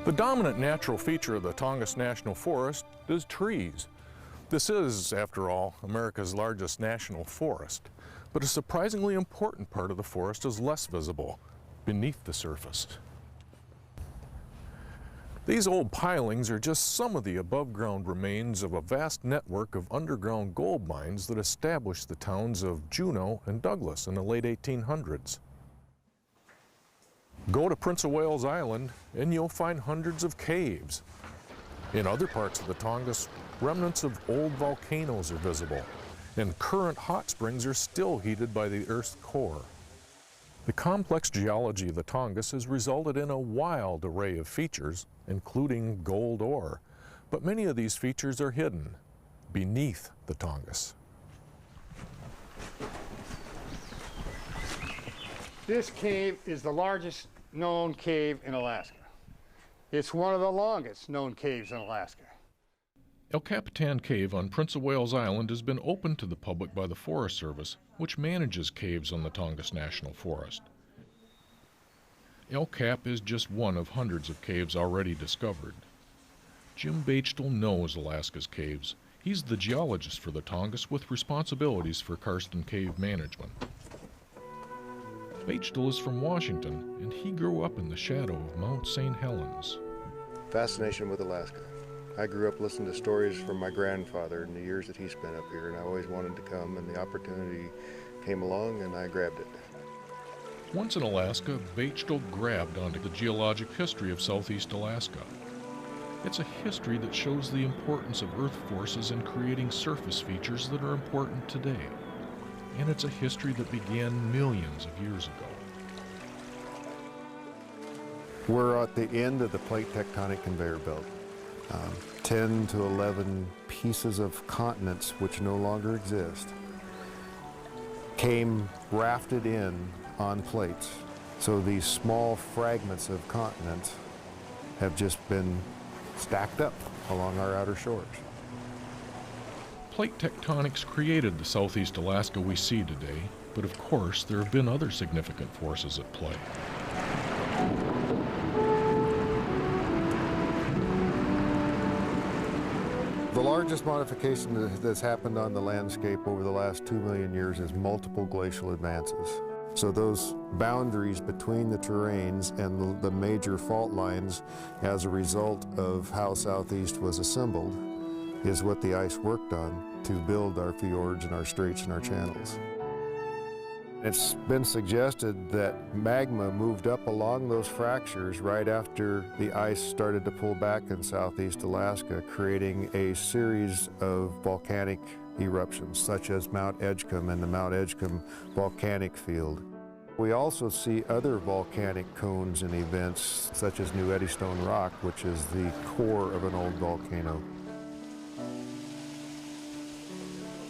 The dominant natural feature of the Tongass National Forest is trees. This is, after all, America's largest national forest. But a surprisingly important part of the forest is less visible, beneath the surface. These old pilings are just some of the above-ground remains of a vast network of underground gold mines that established the towns of Juneau and Douglas in the late 1800s. Go to Prince of Wales Island and you'll find hundreds of caves. In other parts of the Tongass, remnants of old volcanoes are visible, and current hot springs are still heated by the Earth's core. The complex geology of the Tongass has resulted in a wild array of features, including gold ore, but many of these features are hidden beneath the Tongass. This cave is the largest known cave in Alaska. It's one of the longest known caves in Alaska. El Capitan Cave on Prince of Wales Island has been opened to the public by the Forest Service, which manages caves on the Tongass National Forest. El Cap is just one of hundreds of caves already discovered. Jim Bechtel knows Alaska's caves. He's the geologist for the Tongass with responsibilities for karst cave management. Bechtel is from Washington, and he grew up in the shadow of Mount St. Helens. Fascination with Alaska. I grew up listening to stories from my grandfather in the years that he spent up here, and I always wanted to come, and the opportunity came along, and I grabbed it. Once in Alaska, Bechtel grabbed onto the geologic history of Southeast Alaska. It's a history that shows the importance of Earth forces in creating surface features that are important today. And it's a history that began millions of years ago. We're at the end of the plate tectonic conveyor belt. 10 to 11 pieces of continents which no longer exist came rafted in on plates. So these small fragments of continents have just been stacked up along our outer shores. Plate tectonics created the Southeast Alaska we see today, but of course there have been other significant forces at play. The largest modification that's happened on the landscape over the last 2 million years is multiple glacial advances. So those boundaries between the terrains and the major fault lines as a result of how Southeast was assembled is what the ice worked on to build our fjords and our straits and our channels. It's been suggested that magma moved up along those fractures right after the ice started to pull back in Southeast Alaska, creating a series of volcanic eruptions, such as Mount Edgecombe and the Mount Edgecombe volcanic field. We also see other volcanic cones and events, such as New Eddystone Rock, which is the core of an old volcano.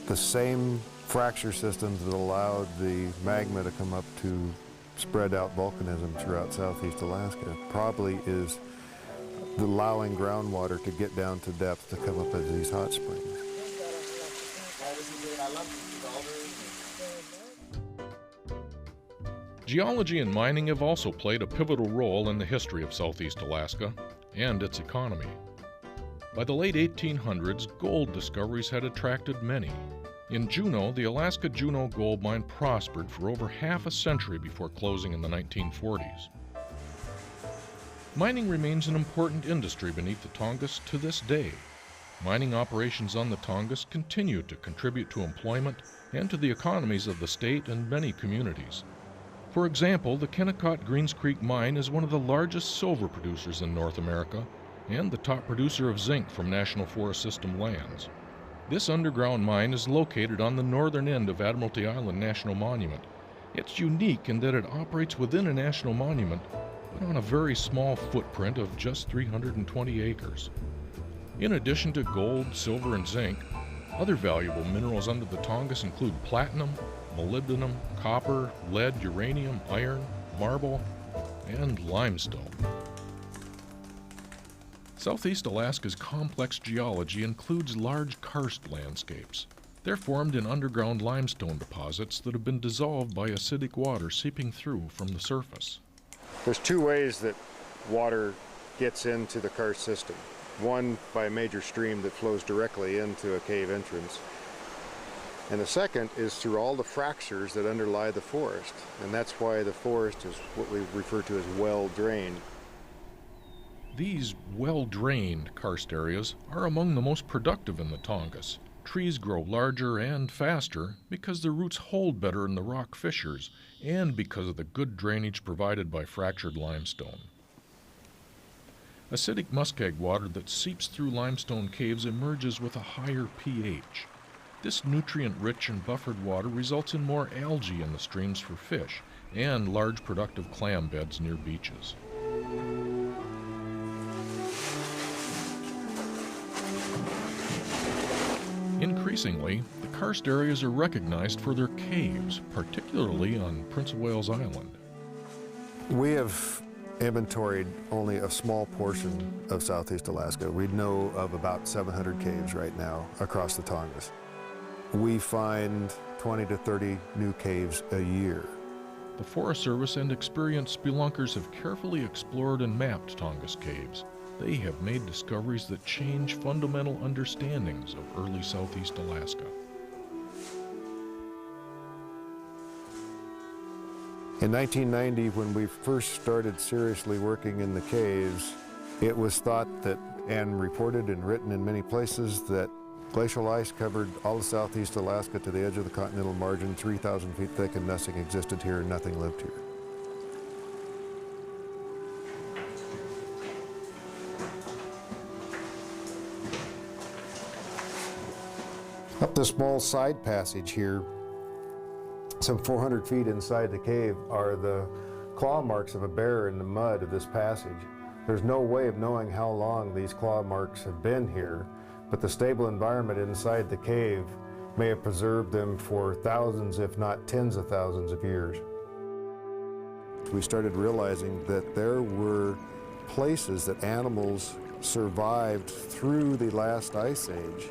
The same fracture systems that allowed the magma to come up to spread out volcanism throughout Southeast Alaska probably is allowing groundwater to get down to depth to come up as these hot springs. Geology and mining have also played a pivotal role in the history of Southeast Alaska and its economy. By the late 1800s, gold discoveries had attracted many. In Juneau, the Alaska Juneau gold mine prospered for over half a century before closing in the 1940s. Mining remains an important industry beneath the Tongass to this day. Mining operations on the Tongass continue to contribute to employment and to the economies of the state and many communities. For example, the Kennecott Greens Creek mine is one of the largest silver producers in North America and the top producer of zinc from National Forest System lands. This underground mine is located on the northern end of Admiralty Island National Monument. It's unique in that it operates within a national monument, but on a very small footprint of just 320 acres. In addition to gold, silver, and zinc, other valuable minerals under the Tongass include platinum, molybdenum, copper, lead, uranium, iron, marble, and limestone. Southeast Alaska's complex geology includes large karst landscapes. They're formed in underground limestone deposits that have been dissolved by acidic water seeping through from the surface. There's two ways that water gets into the karst system. One by a major stream that flows directly into a cave entrance. And the second is through all the fractures that underlie the forest. And that's why the forest is what we refer to as well-drained. These well-drained karst areas are among the most productive in the Tongass. Trees grow larger and faster because their roots hold better in the rock fissures and because of the good drainage provided by fractured limestone. Acidic muskeg water that seeps through limestone caves emerges with a higher pH. This nutrient-rich and buffered water results in more algae in the streams for fish and large productive clam beds near beaches. Increasingly, the karst areas are recognized for their caves, particularly on Prince of Wales Island. We have inventoried only a small portion of Southeast Alaska. We know of about 700 caves right now across the Tongass. We find 20 to 30 new caves a year. The Forest Service and experienced spelunkers have carefully explored and mapped Tongass caves. They have made discoveries that change fundamental understandings of early Southeast Alaska. In 1990, when we first started seriously working in the caves, it was thought that, and reported and written in many places, that glacial ice covered all of Southeast Alaska to the edge of the continental margin, 3,000 feet thick, and nothing existed here and nothing lived here. Up the small side passage here, some 400 feet inside the cave, are the claw marks of a bear in the mud of this passage. There's no way of knowing how long these claw marks have been here, but the stable environment inside the cave may have preserved them for thousands, if not tens of thousands of years. We started realizing that there were places that animals survived through the last ice age.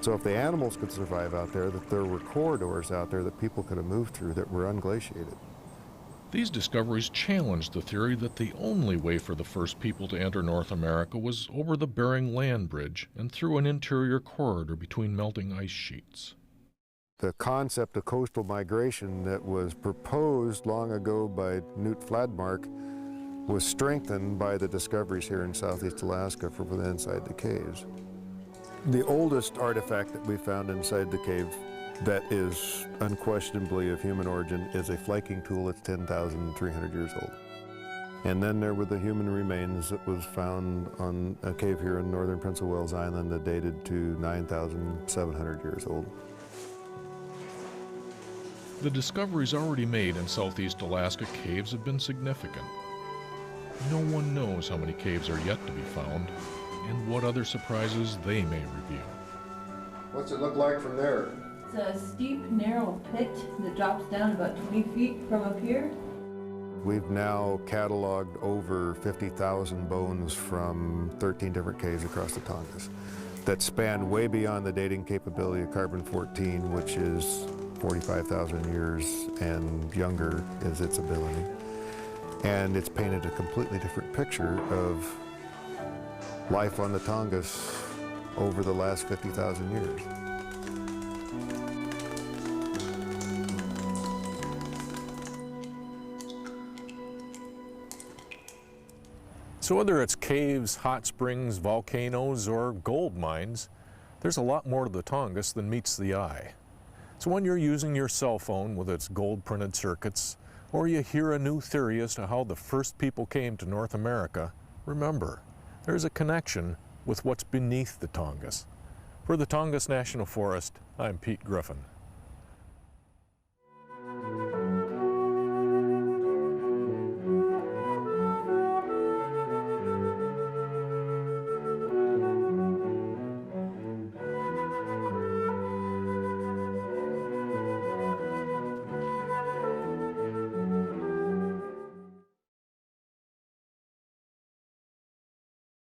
So if the animals could survive out there, that there were corridors out there that people could have moved through that were unglaciated. These discoveries challenged the theory that the only way for the first people to enter North America was over the Bering Land Bridge and through an interior corridor between melting ice sheets. The concept of coastal migration that was proposed long ago by Knut Fladmark was strengthened by the discoveries here in Southeast Alaska from inside the caves. The oldest artifact that we found inside the cave that is unquestionably of human origin is a flaking tool that's 10,300 years old. And then there were the human remains that was found on a cave here in northern Prince of Wales Island that dated to 9,700 years old. The discoveries already made in Southeast Alaska caves have been significant. No one knows how many caves are yet to be found and what other surprises they may reveal. What's it look like from there? It's a steep, narrow pit that drops down about 20 feet from up here. We've now cataloged over 50,000 bones from 13 different caves across the Tongass that span way beyond the dating capability of carbon-14, which is 45,000 years and younger is its ability. And it's painted a completely different picture of life on the Tongass over the last 50,000 years. So whether it's caves, hot springs, volcanoes, or gold mines, there's a lot more to the Tongass than meets the eye. So when you're using your cell phone with its gold-printed circuits, or you hear a new theory as to how the first people came to North America, remember, there's a connection with what's beneath the Tongass. For the Tongass National Forest, I'm Pete Griffin.